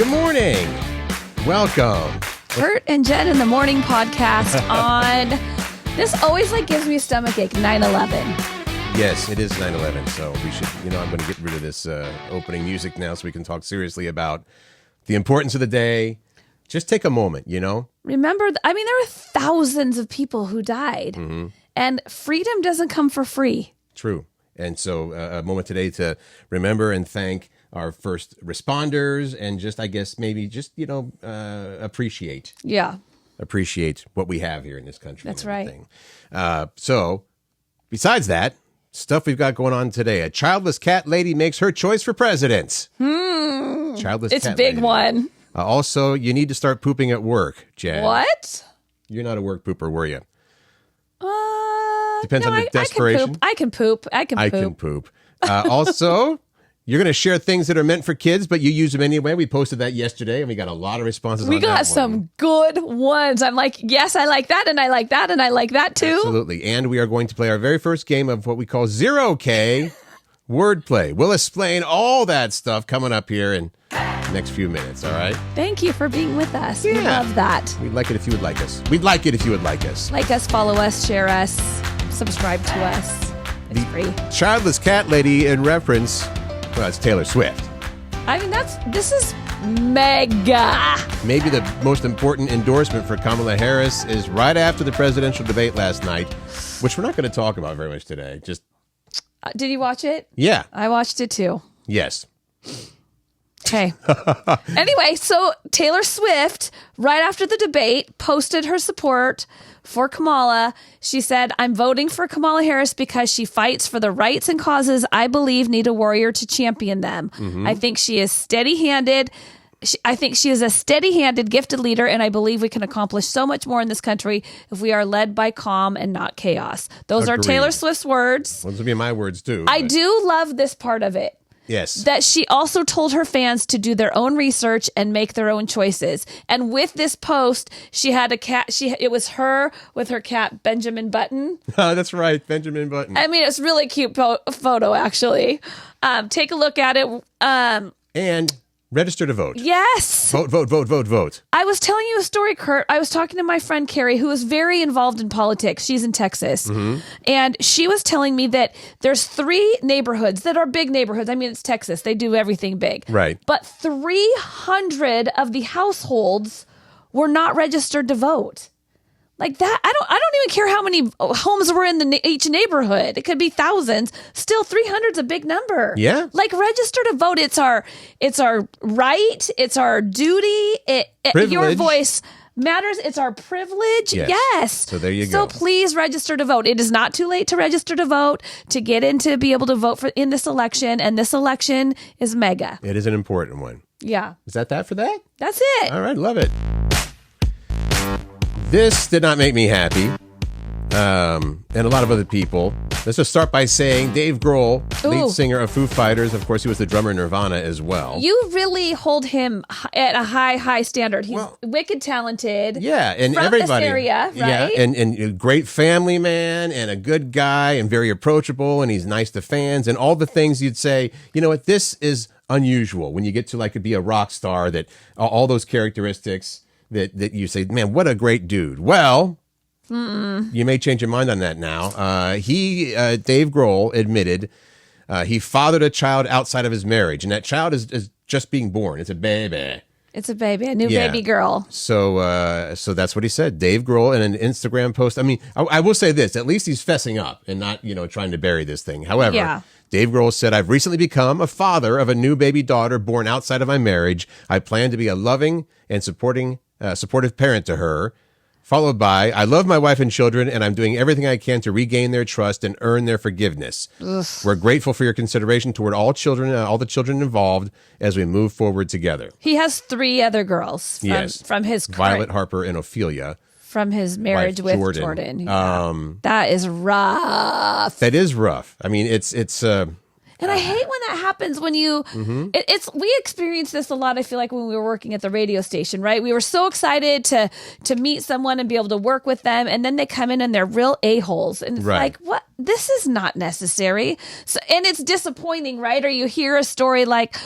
morning. Welcome. Curt and Jen in the Morning podcast on, this always gives me a stomachache, 9/11. Yes, it is 9/11, so we should, I'm going to get rid of this opening music now so we can talk seriously about the importance of the day. Just take a moment, Remember, there are thousands of people who died, and freedom doesn't come for free. True. And so a moment today to remember and thank our first responders and just, I guess, maybe just, appreciate. Yeah. Appreciate what we have here in this country. That's right. So besides that, stuff we've got going on today. A childless cat lady makes her choice for president. Childless It's cat a big lady. one. Also, you need to start pooping at work, Jen. What? You're not a work pooper, were you? Depends no, on the desperation. I can poop. I can poop. Also, you're going to share things that are meant for kids, but you use them anyway. We posted that yesterday, and we got a lot of responses on that. We got some good ones. I'm like, yes, I like that, and I like that, and I like that, too. Absolutely. And we are going to play our very first game of what we call K Wordplay. We'll explain all that stuff coming up here in the next few minutes, all right? Thank you for being with us. Yeah. We love that. We'd like it if you would like us. We'd like it if you would like us. Like us, follow us, share us, subscribe to us. It's free. Childless cat lady in reference, well, it's Taylor Swift. This is mega. Maybe the most important endorsement for Kamala Harris is right after the presidential debate last night, which we're not going to talk about very much today. Just did you watch it? Yeah. I watched it too. Yes. Okay. Anyway, so Taylor Swift, right after the debate, posted her support for Kamala. She said, "I'm voting for Kamala Harris because she fights for the rights and causes I believe need a warrior to champion them. I think she is steady-handed. I think she is a steady-handed, gifted leader, and I believe we can accomplish so much more in this country if we are led by calm and not chaos." Those are Taylor Swift's words. Those would be my words, too. I do love this part of it. Yes. That she also told her fans to do their own research and make their own choices. And with this post, she had a cat. It was her with her cat, Benjamin Button. Oh, that's right. Benjamin Button. It's a really cute photo, actually. Take a look at it. And register to vote. Yes. Vote, vote, vote, vote, vote. I was telling you a story, Curt. I was talking to my friend Carrie, who is very involved in politics. She's in Texas. And she was telling me that there's 3 neighborhoods that are big neighborhoods. It's Texas. They do everything big. Right. But 300 of the households were not registered to vote. Like that, I don't even care how many homes were in each neighborhood. It could be thousands. Still, 300's a big number. Yeah. Register to vote. It's our right. It's our duty. Your voice matters. It's our privilege. Yes. So there you go. So please register to vote. It is not too late to register to vote, to get in, to be able to vote in this election. And this election is mega. It is an important one. Yeah. Is that for that? That's it. All right. Love it. This did not make me happy, and a lot of other people. Let's just start by saying Dave Grohl, lead singer of Foo Fighters. Of course, he was the drummer in Nirvana as well. You really hold him at a high standard. He's wicked talented. Yeah, and from everybody. This area, right? Yeah, and a great family man, and a good guy, and very approachable, and he's nice to fans, and all the things you'd say. You know what? This is unusual when you get to be a rock star. That all those characteristics. That you say, man, what a great dude. Well, you may change your mind on that now. Dave Grohl admitted he fathered a child outside of his marriage, and that child is just being born. It's a baby. It's a baby, a new baby girl. So that's what he said. Dave Grohl in an Instagram post. I will say this: at least he's fessing up and not trying to bury this thing. However. Dave Grohl said, "I've recently become a father of a new baby daughter born outside of my marriage. I plan to be a loving and supportive parent to her." Followed by, "I love my wife and children, and I'm doing everything I can to regain their trust and earn their forgiveness. We're grateful for your consideration toward all the children involved as we move forward together." He has 3 other girls from his Violet, Harper, and Ophelia. From his marriage with Jordan. Yeah. That is rough. That is rough. It's And I hate when that happens when you, we experienced this a lot, I feel like, when we were working at the radio station, right? We were so excited to meet someone and be able to work with them. And then they come in and they're real a-holes. And it's like, what? This is not necessary. So, and it's disappointing, right? Or you hear a story like,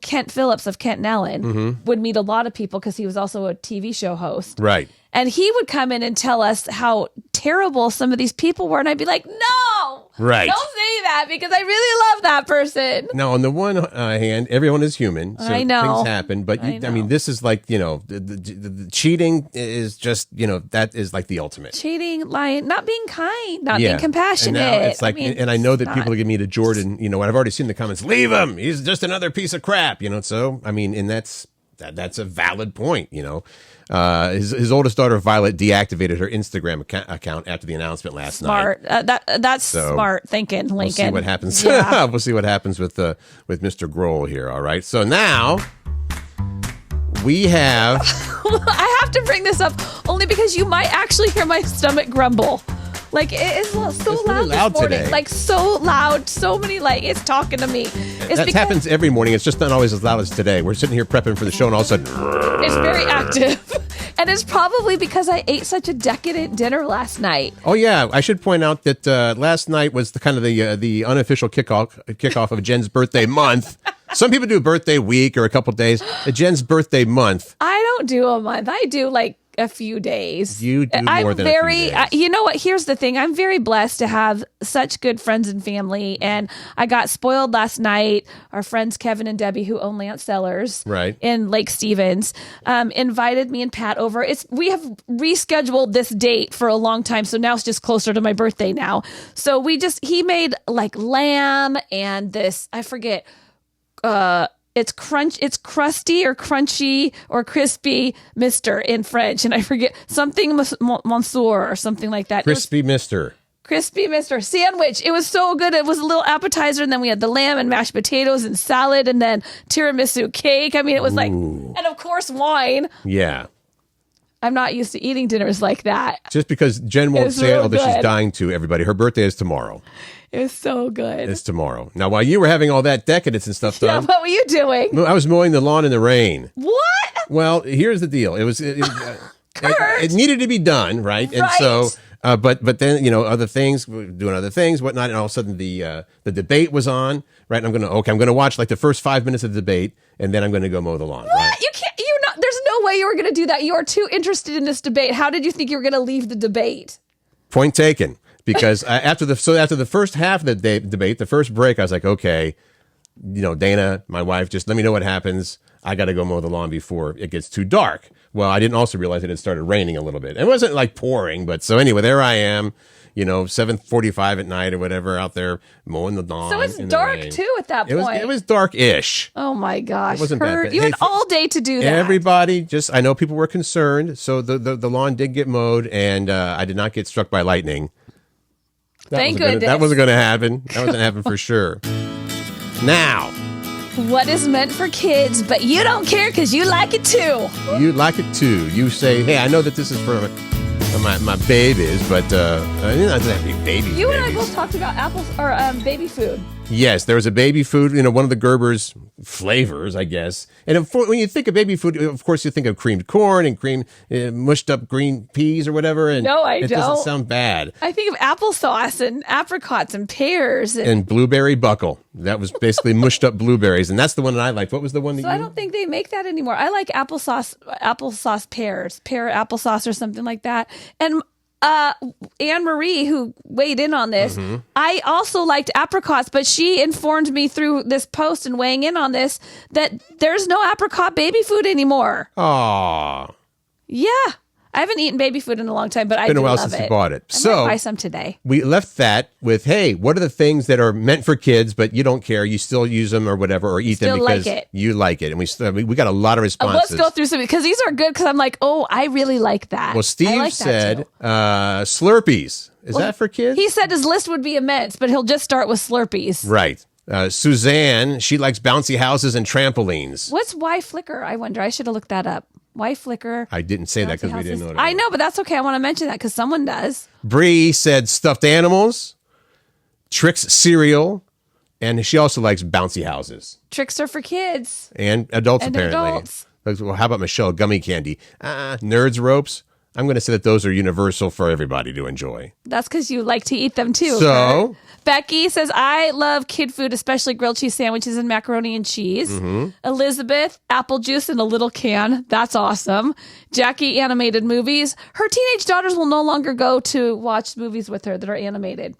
Kent Phillips of Kent and Ellen would meet a lot of people because he was also a TV show host. Right. And he would come in and tell us how terrible some of these people were. And I'd be like, no, right. Don't say that because I really love that person. Now, on the one hand, everyone is human. So I know. things happen. But, I mean, this is like, the cheating is just, that is like the ultimate. Cheating, lying, not being kind, not being compassionate. And now it's like, and I know that people are giving me to Jordan, I've already seen the comments, leave him. He's just another piece of crap, So, I mean, and that's a valid point, His oldest daughter, Violet, deactivated her Instagram account after the announcement last night. That's smart thinking, Lincoln. We'll see what happens. Yeah. We'll see what happens with Mr. Grohl here. All right. So now we have. I have to bring this up only because you might actually hear my stomach grumble. Like, it is so it's loud really loud this morning. Today. Like, so loud. So many, it's talking to me. That happens every morning. It's just not always as loud as today. We're sitting here prepping for the show, and all of a sudden... It's very active. And it's probably because I ate such a decadent dinner last night. Oh, yeah. I should point out that last night was the unofficial kickoff of Jen's birthday month. Some people do birthday week or a couple days. Jen's birthday month. I don't do a month. I do, a few days. You do more than a few days. You know what? Here's the thing. I'm very blessed to have such good friends and family. And I got spoiled last night. Our friends Kevin and Debbie, who own Lance Cellars in Lake Stevens, invited me and Pat over. We have rescheduled this date for a long time. So now it's just closer to my birthday now. So he made lamb and this, I forget, it's crusty or crunchy or crispy mister in French. And I forget something monsieur or something like that. Crispy mister sandwich. It was so good. It was a little appetizer. And then we had the lamb and mashed potatoes and salad and then tiramisu cake. I mean, it was and of course wine. Yeah. I'm not used to eating dinners like that. Just because Jen won't say it, although she's dying to, everybody. Her birthday is tomorrow. It's so good. It's tomorrow. Now, while you were having all that decadence and stuff done, what were you doing? I was mowing the lawn in the rain. What? Well, here's the deal. It needed to be done, right? And so, but then other things, doing other things, whatnot, and all of a sudden the debate was on, right? And I'm gonna watch the first 5 minutes of the debate, and then I'm gonna go mow the lawn. What? Right? You can't. There's no way you were gonna do that. You are too interested in this debate. How did you think you were gonna leave the debate? Point taken. Because after the first half of the debate, the first break, I was like, okay, Dana, my wife, just let me know what happens. I got to go mow the lawn before it gets too dark. Well, I didn't also realize it had started raining a little bit. It wasn't pouring, but so anyway, there I am, 7:45 at night or whatever, out there mowing the lawn. So it's dark too at that point. It was dark-ish. Oh my gosh, it wasn't bad. You had all day to do that. Everybody, I know people were concerned, so the lawn did get mowed, and I did not get struck by lightning. Thank goodness. That wasn't going to happen. That wasn't happen for sure. Now, what is meant for kids, but you don't care because you like it too. You like it too. You say, hey, I know that this is for my babies, but it doesn't have to be babies. You and I both talked about apples or baby food. Yes, there was a baby food, one of the Gerber's flavors, I guess. And when you think of baby food, of course, you think of creamed corn and mushed up green peas or whatever. And no, I don't. It doesn't sound bad. I think of applesauce and apricots and pears. And blueberry buckle. That was basically mushed up blueberries. And that's the one that I liked. What was the one that I don't think they make that anymore. I like applesauce pears, pear applesauce or something like that. And Anne Marie, who weighed in on this, I also liked apricots, but she informed me through this post and weighing in on this that there's no apricot baby food anymore. Aww. Yeah. I haven't eaten baby food in a long time, but I do love it. It's been a while since you bought it. I might buy some today. We left that with, hey, what are the things that are meant for kids, but you don't care, you still use them or whatever, or eat them because you like it. And we got a lot of responses. Let's go through some, because these are good, because I'm like, oh, I really like that. Well, Steve said Slurpees. Is that for kids? He said his list would be immense, but he'll just start with Slurpees. Right. Suzanne, she likes bouncy houses and trampolines. What's Y Flicker, I wonder? I should have looked that up. Y Flicker. I didn't say that because we didn't know it. I know, but that's okay. I want to mention that because someone does. Bree said stuffed animals, Trix cereal, and she also likes bouncy houses. Tricks are for kids. And adults, and apparently. Adults. Well, how about Michelle? Gummy candy. Nerds ropes. I'm going to say that those are universal for everybody to enjoy. That's because you like to eat them too. So, Kurt. Becky says, I love kid food, especially grilled cheese sandwiches and macaroni and cheese. Mm-hmm. Elizabeth, apple juice in a little can. That's awesome. Jackie, animated movies. Her teenage daughters will no longer go to watch movies with her that are animated.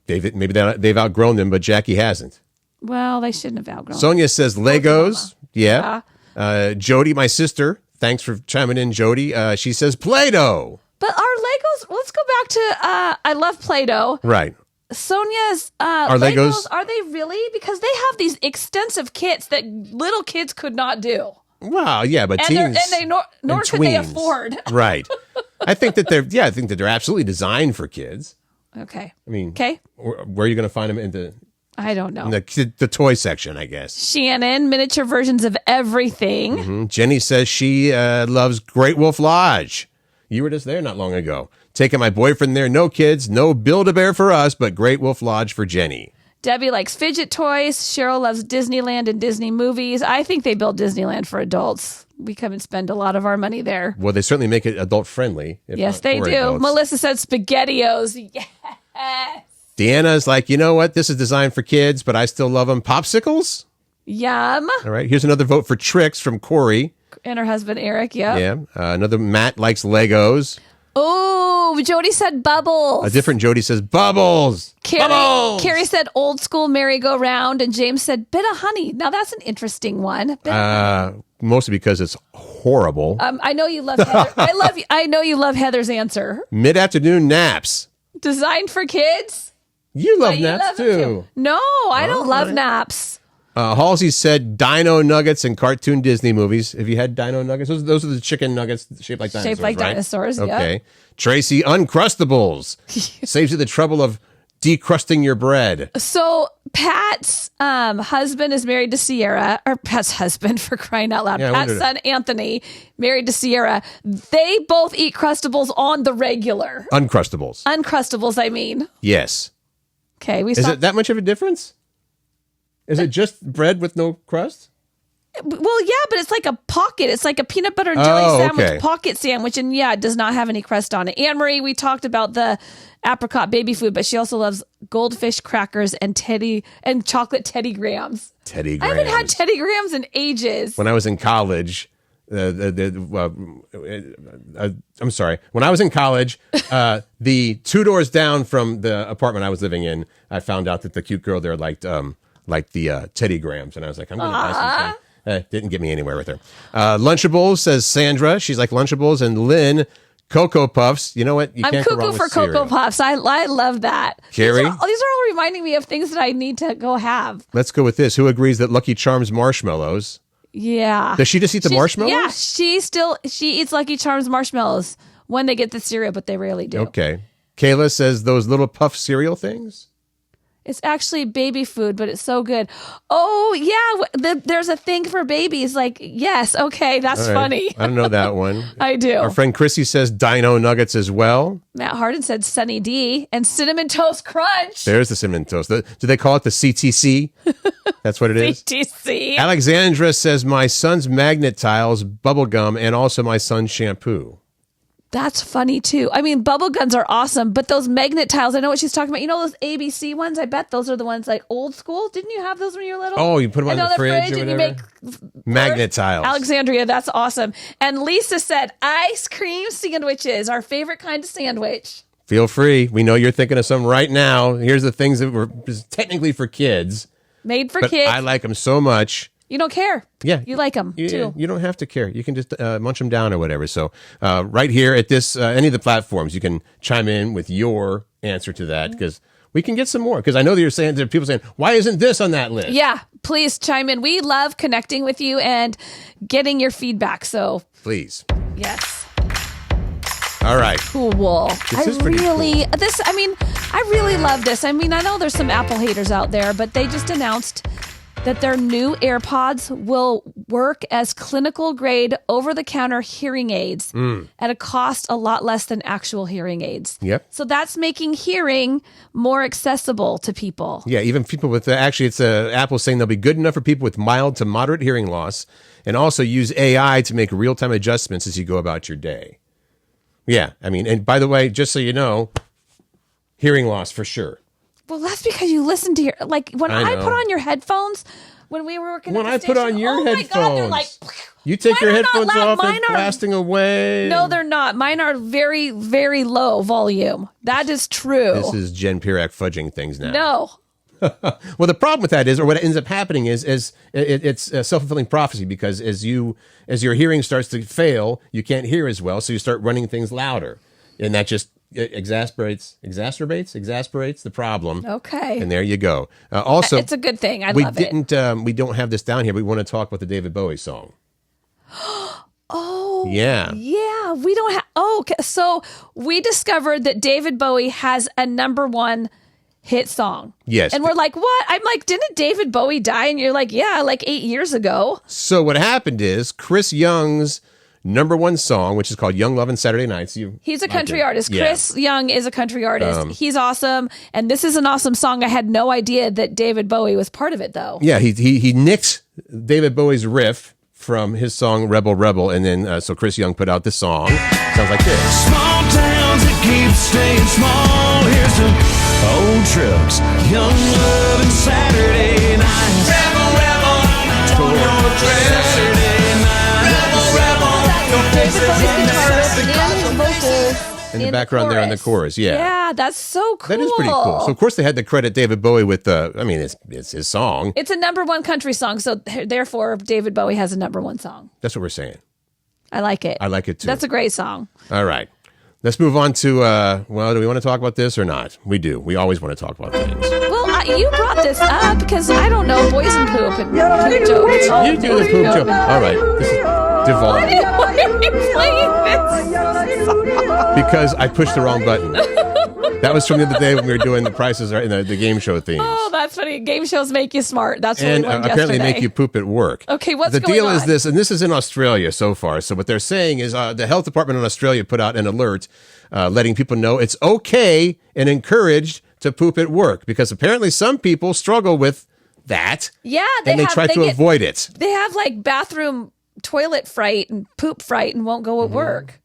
Maybe they've outgrown them, but Jackie hasn't. Well, they shouldn't have outgrown. Sonia says Legos. Yeah. Jody, my sister. Thanks for chiming in, Jody. She says Play-Doh. But our Legos, let's go back to, I love Play-Doh. Right. Sonia's Our Legos, are they really? Because they have these extensive kits that little kids could not do. Well, yeah, but teens nor could they afford. Right. I think that they're absolutely designed for kids. Okay. I mean, okay. Where are you going to find them I don't know. In the toy section, I guess. Shannon, miniature versions of everything. Mm-hmm. Jenny says she loves Great Wolf Lodge. You were just there not long ago. Taking my boyfriend there. No kids, no Build-A-Bear for us, but Great Wolf Lodge for Jenny. Debbie likes fidget toys. Cheryl loves Disneyland and Disney movies. I think they build Disneyland for adults. We come and spend a lot of our money there. Well, they certainly make it adult-friendly. Yes, they do. Adults. Melissa said SpaghettiOs. Yes. Deanna's like, you know what? This is designed for kids, but I still love them. Popsicles? Yum. All right. Here's another vote for Tricks from Corey. And her husband, Eric. Yep. Yeah. Another Matt likes Legos. Oh, Jody said Bubbles. A different Jody says Bubbles. Bubbles. Carrie said old school merry-go-round, and James said Bit of Honey. Now that's an interesting one. Mostly because it's horrible. I know you love Heather. I know you love Heather's answer. Mid-afternoon naps. Designed for kids. You love naps too. No, I don't love naps. Halsey said Dino Nuggets and cartoon Disney movies. Have you had Dino Nuggets? Those are the chicken nuggets shaped like dinosaurs, Shaped like right? dinosaurs, yeah. Okay. Tracy, Uncrustables. Saves you the trouble of decrusting your bread. So Pat's husband is married to Sierra, or Pat's husband, for crying out loud. Yeah, Pat's son, Anthony, married to Sierra. They both eat Crustables on the regular. Uncrustables. Uncrustables, I mean. Yes. Okay. Is it that much of a difference? Is it just bread with no crust? Well, yeah, but it's like a pocket. It's like a peanut butter and jelly sandwich, pocket sandwich. And yeah, it does not have any crust on it. Anne-Marie, we talked about the apricot baby food, but she also loves goldfish crackers and chocolate Teddy Grahams. Teddy Grahams. I haven't had Teddy Grahams in ages. When I was in college, I'm sorry. When I was in college, the 2 doors down from the apartment I was living in, I found out that the cute girl there liked the Teddy Grahams, and I was like, I'm going to buy some. Didn't get me anywhere with her. Lunchables, says Sandra. She's like Lunchables. And Lynn, Cocoa Puffs. You know what? I'm cuckoo for Cocoa Puffs. I love that. Carrie? These are all reminding me of things that I need to go have. Let's go with this. Who agrees that Lucky Charms marshmallows? Yeah. Does she just eat the marshmallows? Yeah, she eats Lucky Charms marshmallows when they get the cereal, but they rarely do. Okay. Kayla says those little puff cereal things. It's actually baby food, but it's so good. Oh, yeah. There's a thing for babies. Like, yes. Okay. That's funny. I don't know that one. I do. Our friend Chrissy says Dino Nuggets as well. Matt Harden said Sunny D and Cinnamon Toast Crunch. There's the Cinnamon Toast. Do they call it the CTC? That's what it is? CTC. Alexandra says my son's magnet tiles, bubble gum, and also my son's shampoo. That's funny, too. I mean, bubble guns are awesome, but those magnet tiles, I know what she's talking about. You know those ABC ones? I bet those are the ones like old school. Didn't you have those when you were little? Oh, you put them on the fridge or whatever? And you make magnet tiles. Alexandria, that's awesome. And Lisa said ice cream sandwiches, our favorite kind of sandwich. Feel free. We know you're thinking of some right now. Here's the things that were technically for kids. Made for kids. I like them so much. You don't care. Yeah. You like them, too. You don't have to care. You can just munch them down or whatever. So right here at this, any of the platforms, you can chime in with your answer to that because we can get some more. Because I know that there are people saying, why isn't this on that list? Yeah. Please chime in. We love connecting with you and getting your feedback. So please. Yes. All right. Cool. I really love this. I mean, I know there's some Apple haters out there, but they just announced that their new AirPods will work as clinical grade over-the-counter hearing aids at a cost a lot less than actual hearing aids. Yep. So that's making hearing more accessible to people. Yeah, even people with it's Apple saying they'll be good enough for people with mild to moderate hearing loss, and also use AI to make real-time adjustments as you go about your day. Yeah. I mean, and by the way, just so you know, hearing loss for sure. Well, that's because you listen to when I put on your headphones when we were working. When at the I station, put on your headphones, my God, they're like. You take your headphones off and blasting away. No, they're not. Mine are very, very low volume. That is true. This is Jen Pirak fudging things now. No. Well, the problem with that is, or what ends up happening is it's a self-fulfilling prophecy, because as your hearing starts to fail, you can't hear as well, so you start running things louder, and that just exacerbates the problem. Okay. And there you go. Also, it's a good thing. I love it. We don't have this down here, but we want to talk about the David Bowie song. Oh. Yeah. Yeah. We don't have. Oh, okay. So we discovered that David Bowie has a #1 hit song. Yes. And we're like, what? I'm like, didn't David Bowie die? And you're like, yeah, like 8 years ago. So what happened is Chris Young's #1 song, which is called Young Lovin' Saturday Nights. He's a country artist. Yeah. Chris Young is a country artist. He's awesome. And this is an awesome song. I had no idea that David Bowie was part of it, though. Yeah, he nicked David Bowie's riff from his song Rebel Rebel, and then so Chris Young put out this song. Sounds like this. Small towns that keep staying small. Here's some old trucks. Young loving Saturday nights. Rebel Rebel. Saturday night. Rebel Rebel. David Bowie's guitarist and his vocals. In the background there in the chorus, yeah. Yeah, that's so cool. That is pretty cool. So, of course, they had to credit David Bowie with it's his song. It's a #1 country song, so therefore David Bowie has a #1 song. That's what we're saying. I like it. I like it, too. That's a great song. All right. Let's move on to, do we want to talk about this or not? We do. We always want to talk about things. Well, you brought this up because, I don't know, boys and poop and poop jokes. You do the poop joke. All right. This is devolved. Why are you playing this? Because I pushed the wrong button. That was from the other day when we were doing the prices in the game show themes. Oh, that's funny. Game shows make you smart. That's what we learned apparently yesterday. make you poop at work. Okay, what's the going deal on? is this, and this is in Australia so far. So what they're saying is the health department in Australia put out an alert letting people know it's okay and encouraged to poop at work, because apparently some people struggle with that. Yeah, they try to avoid it. They have like bathroom toilet fright and poop fright and won't go at work.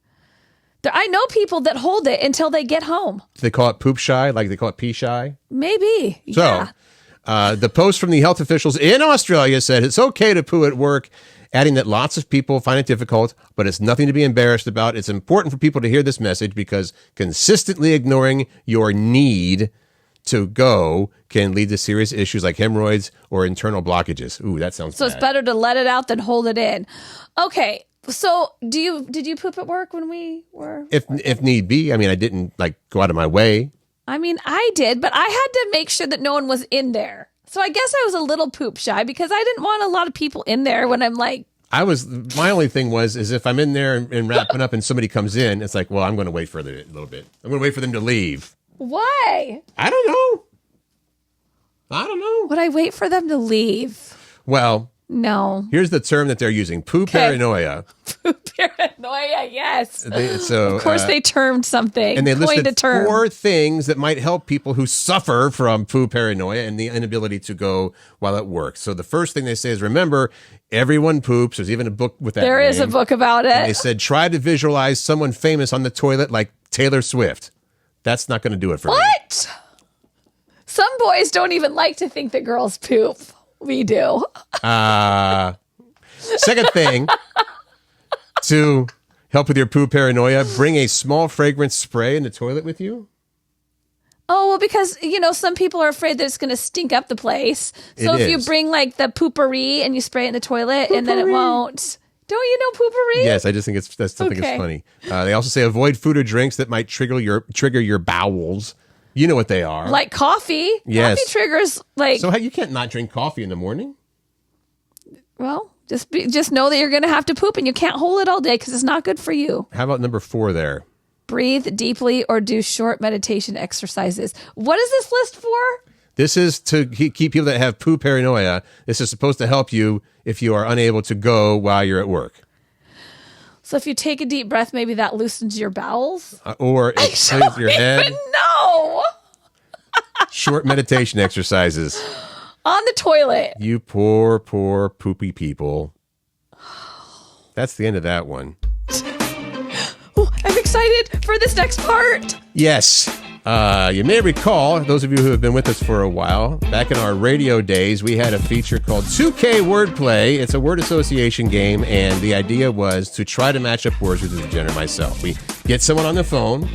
I know people that hold it until they get home. Do they call it poop shy? Like they call it pee shy? Maybe. So, the post from the health officials in Australia said it's okay to poo at work, adding that lots of people find it difficult, but it's nothing to be embarrassed about. It's important for people to hear this message because consistently ignoring your need to go can lead to serious issues like hemorrhoids or internal blockages. Ooh, that sounds bad. It's better to let it out than hold it in. Okay. So, did you poop at work when we were? If need be. I mean, I didn't go out of my way. I mean, I did, but I had to make sure that no one was in there. So I guess I was a little poop shy because I didn't want a lot of people in there when I'm like. My only thing is if I'm in there and wrapping up and somebody comes in, it's like, well, I'm going to wait for a little bit. I'm going to wait for them to leave. Why? I don't know. Would I wait for them to leave? Well. No. Here's the term that they're using: poo paranoia. Poo paranoia, yes. Of course, they termed something. And they listed 4 things that might help people who suffer from poo paranoia and the inability to go while at work. So the first thing they say is, remember, everyone poops. There's even a book with that There name. is a book about it. And they said, try to visualize someone famous on the toilet like Taylor Swift. That's not going to do it for me. What? Some boys don't even like to think that girls poop. We do. Second thing, to help with your poo paranoia, bring a small fragrance spray in the toilet with you. Oh, well, because, some people are afraid that it's going to stink up the place. So if you bring the poopery and you spray it in the toilet and then it won't. Don't you know poopery? Yes, I just think it's funny. They also say avoid food or drinks that might trigger your bowels. You know what they are. Like coffee. Yes. Coffee triggers So you can't not drink coffee in the morning? Well, just know that you're going to have to poop and you can't hold it all day because it's not good for you. How about number 4 there? Breathe deeply or do short meditation exercises. What is this list for? This is to keep people that have poo paranoia. This is supposed to help you if you are unable to go while you're at work. So if you take a deep breath, maybe that loosens your bowels? Or it clears your head. No. Short meditation exercises. On the toilet. You poor, poor poopy people. That's the end of that one. I'm excited for this next part. Yes. You may recall, those of you who have been with us for a while, back in our radio days, we had a feature called K Wordplay. It's a word association game, and the idea was to try to match up words with Jen or myself. We get someone on the phone,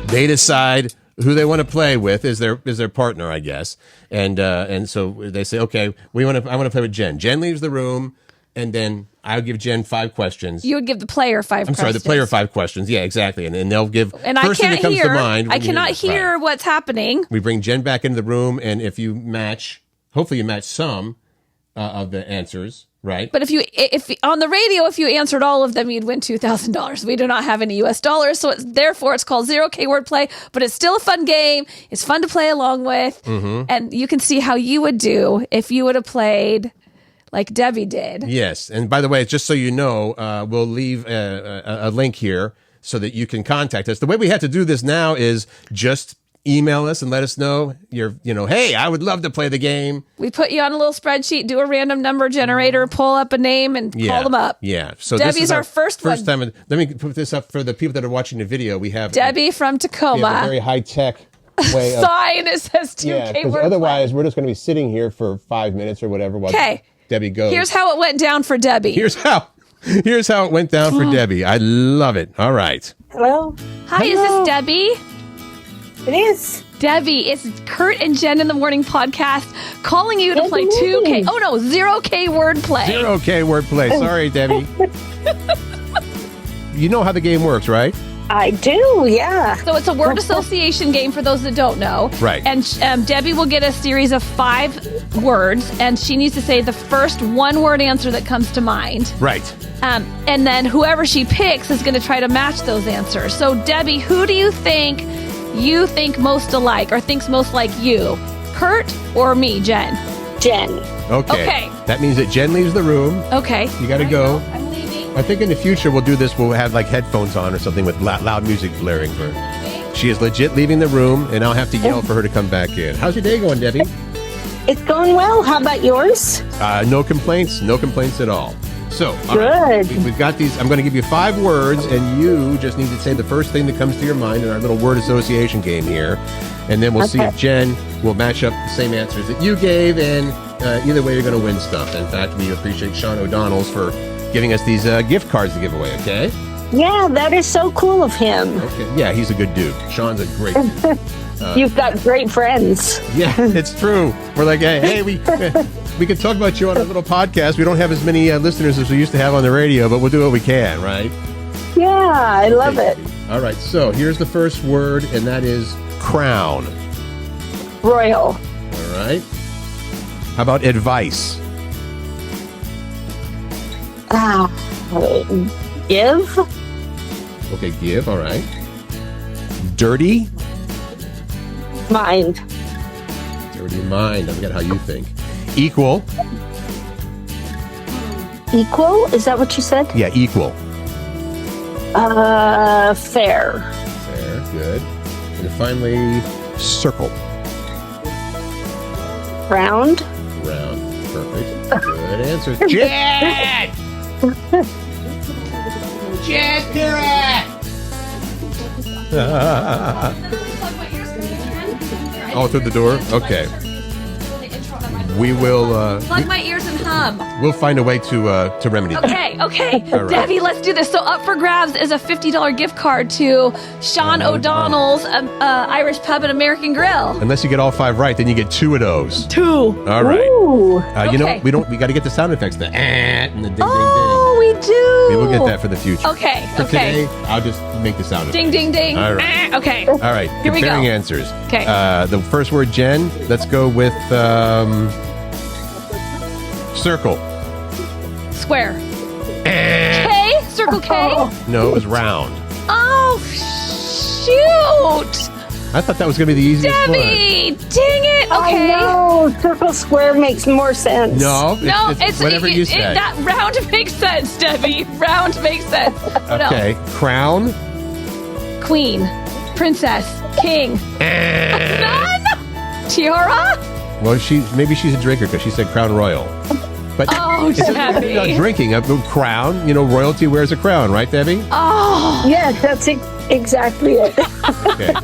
they decide who they want to play with is their partner, I guess, and so they say, okay, I want to play with Jen. Jen leaves the room, and then I'll give Jen 5 questions. You would give the player 5 questions. I'm sorry, the player 5 questions. Yeah, exactly. And they'll give and first thing that comes to mind. I cannot hear what's happening. We bring Jen back into the room, and if you match, hopefully you match some of the answers, right? But if on the radio, if you answered all of them, you'd win $2,000. We do not have any US dollars, so therefore it's called 0K Wordplay, but it's still a fun game. It's fun to play along with, and you can see how you would do if you would have played like Debbie did. Yes. And by the way, just so you know, we'll leave a link here so that you can contact us. The way we have to do this now is just email us and let us know hey, I would love to play the game. We put you on a little spreadsheet, do a random number generator, pull up a name and call them up. Yeah. So Debbie's this is our first one. time. Let me put this up for the people that are watching the video. We have Debbie from Tacoma. We have a very high-tech way of sign. It says 2K because Wordplay. Otherwise, we're just going to be sitting here for 5 minutes or whatever while Debbie goes. Here's how it went down for Debbie. Here's how it went down for Debbie. I love it. All right. Hello. Hi, is this Debbie? It is. Debbie, it's Curt and Jen in the Morning podcast calling you to play 2K. Oh, no, 0K Wordplay. 0K Wordplay. Sorry, Debbie. You know how the game works, right? I do, yeah. So it's a word association game for those that don't know. Right. And Debbie will get a series of 5 words, and she needs to say the first one-word answer that comes to mind. Right. And then whoever she picks is going to try to match those answers. So, Debbie, who do you think most alike or thinks most like you? Curt or me, Jen? Jen. Okay. That means that Jen leaves the room. Okay. You got to go. I'm leaving. I think in the future we'll do this. We'll have like headphones on or something with loud music blaring for her. She is legit leaving the room, and I'll have to yell for her to come back in. How's your day going, Debbie? It's going well. How about yours? No complaints. No complaints at all. So, all good. Right, we've got these. I'm going to give you 5 words, and you just need to say the first thing that comes to your mind in our little word association game here. And then we'll see if Jen will match up the same answers that you gave, and either way, you're going to win stuff. In fact, we appreciate Sean O'Donnell's for giving us these gift cards to give away, okay? Yeah, that is so cool of him. Okay. Yeah, he's a good dude. Sean's a great dude. You've got great friends. Yeah, it's true. We're like, hey, we can talk about you on our little podcast. We don't have as many listeners as we used to have on the radio, but we'll do what we can, right? Yeah, I love it. All right, so here's the first word, and that is crown. Royal. All right. How about advice? Give. Okay, give. All right. Dirty. Mind. Dirty mind. I forget how you think. Equal. Equal? Is that what you said? Yeah, equal. Fair. Fair. Good. And finally, circle. Round. Round. Perfect. Good answers. Jet! Jet, Oh, through the door? Okay. We will... plug my ears and hum. We'll find a way to remedy that. Okay. Right. Debbie, let's do this. So up for grabs is a $50 gift card to Sean O'Donnell's Irish Pub and American Grill. Unless you get all 5 right, then you get 2 of those. 2. All right. Ooh. You know, we got to get the sound effects, the and the ding, Oh, we do. ding, ding. We'll get that for the future. Okay. For today, I'll just make the sound effects. Ding, ding, ding. All right. Okay. All right. Here we Comparing go. answers. Okay. The first word, Jen. Let's go with circle. Square. K? Circle K? No, it was round. Oh, shoot. I thought that was going to be the easiest Debbie, dang it. Oh, Okay. no. Circle square makes more sense. one. No, it's whatever you said. That round makes sense, Debbie. Round makes sense. What Okay. else? Crown. Queen. Princess. King. None? Tiara? Well, maybe she's a drinker because she said Crown Royal. But Oh, it's not Debbie. drinking. A crown, royalty wears a crown, right, Debbie? Oh. Yes, that's exactly it. Okay.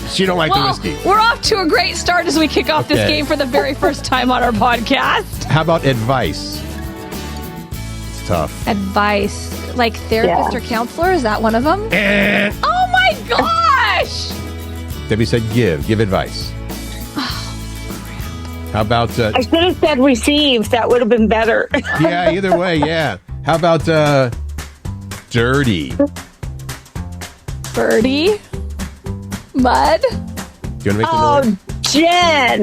She don't like the whiskey. We're off to a great start as we kick off this Okay. game for the very first time on our podcast. How about advice? It's tough. Advice, like therapist or counselor, is that one of them? Oh my gosh! Debbie said give advice. How about I should have said receive. That would have been better. yeah, either way, yeah. How about dirty? Birdie? Mud? Do you want to make the Oh, noise? Jen,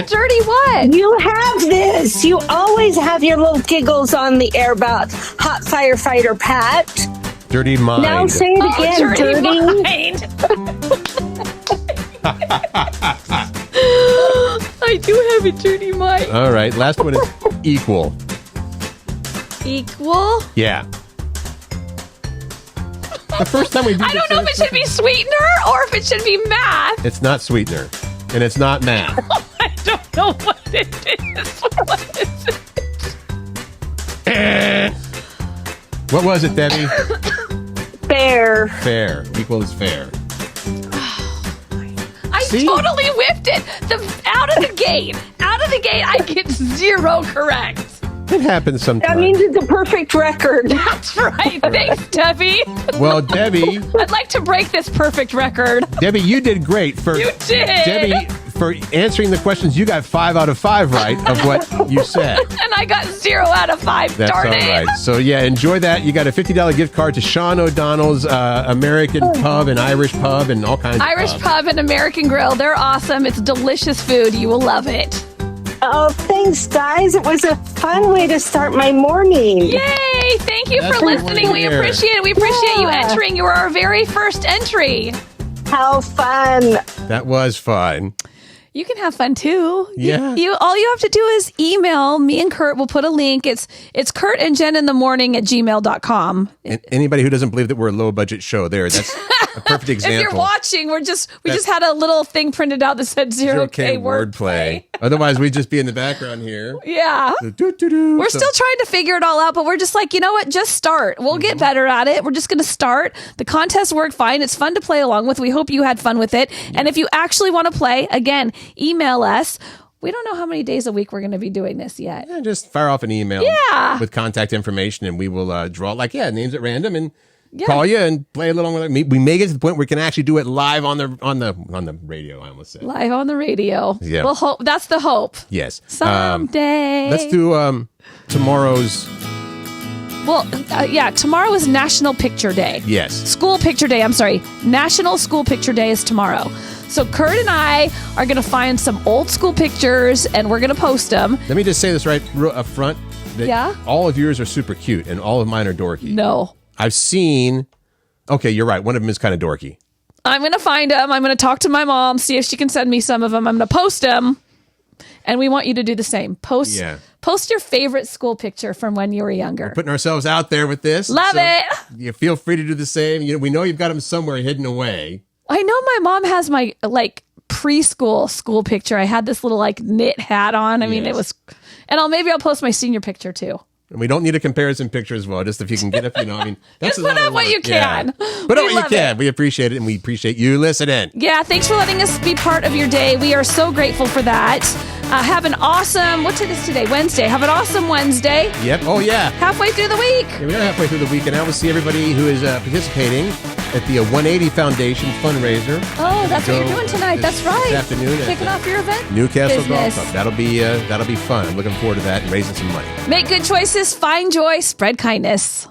Dirty what? you have this. You always have your little giggles on the air about hot firefighter Pat. Dirty mind. Now say it again, dirty dirty. mind. I do have a dirty mind. All right, last one is equal. Equal? Yeah. The first time we do I don't know if it should be sweetener or if it should be math. It's not sweetener, and it's not math. I don't know what it is. What is it? What was it, Debbie? Fair. Fair. Equal is fair. I See? totally whipped it. Out of the gate, I get 0 correct. It happens sometimes. That means it's a perfect record. That's right. Thanks, Debbie. Well, Debbie, I'd like to break this perfect record. you did great for You did. Debbie for answering the questions. You got 5 out of 5 right of what you said. And I got 0 out of 5. That's Darn all it. right. So yeah, enjoy that. You got a $50 gift card to Sean O'Donnell's American Pub and Irish Pub and all kinds Irish of Pub and American Grill. They're awesome. It's delicious food. You will love it. Oh, thanks, guys. It was a fun way to start my morning. Yay! Thank you That's for what we listening. wanna We hear. appreciate it. We appreciate you Yeah. entering. You were our very first entry. How fun. That was fun. You can have fun too. Yeah. You all you have to do is email me and Curt. We'll put a link. It's Curt and Jen in the morning at gmail.com. And anybody who doesn't believe that we're a low budget show, that's a perfect example. If you're watching, we just had a little thing printed out that said 0K Wordplay. Otherwise, we'd just be in the background here. Yeah. Doo-doo-doo. We're So- still trying to figure it all out, but we're just like, you know what? Just start. We'll get better at it. We're just going to start. The contest worked fine. It's fun to play along with. We hope you had fun with it. And if you actually want to play, again, email us. We don't know how many days a week we're going to be doing this yet. Yeah, just fire off an email with contact information, and we will draw names at random and call you and play a little with it. We may get to the point where we can actually do it live on the radio. I almost said Live on the radio. Yeah. We'll hope. That's the hope. yes. Someday. Let's do tomorrow's. Well, tomorrow is National Picture Day. Yes. School Picture Day. I'm sorry. National School Picture Day is tomorrow. So Curt and I are going to find some old school pictures and we're going to post them. Let me just say this right up front. That Yeah? all of yours are super cute, and all of mine are dorky. No. I've seen. Okay, you're right. One of them is kind of dorky. I'm going to find them. I'm going to talk to my mom, see if she can send me some of them. I'm going to post them. And we want you to do the same. Post your favorite school picture from when you were younger. Putting ourselves out there with this. Love it. You feel free to do the same. We know you've got them somewhere hidden away. I know my mom has my preschool school picture. I had this little knit hat on. I mean, it was, and maybe I'll post my senior picture too. And we don't need a comparison picture as well. Just if you can get up, that's Just put up what you can. Put up what you can. We appreciate it, and we appreciate you listening. Yeah, thanks for letting us be part of your day. We are so grateful for that. Have an awesome, what is today? Wednesday. Have an awesome Wednesday. Yep. Oh, yeah. Halfway through the week. Yeah, we are halfway through the week, and I will see everybody who is participating at the 180 Foundation fundraiser. Oh, that's what you're doing tonight. That's right. This afternoon. Kicking off your event. Newcastle Business. Golf Club. That'll be fun. I'm looking forward to that and raising some money. Make good choices, find joy, spread kindness.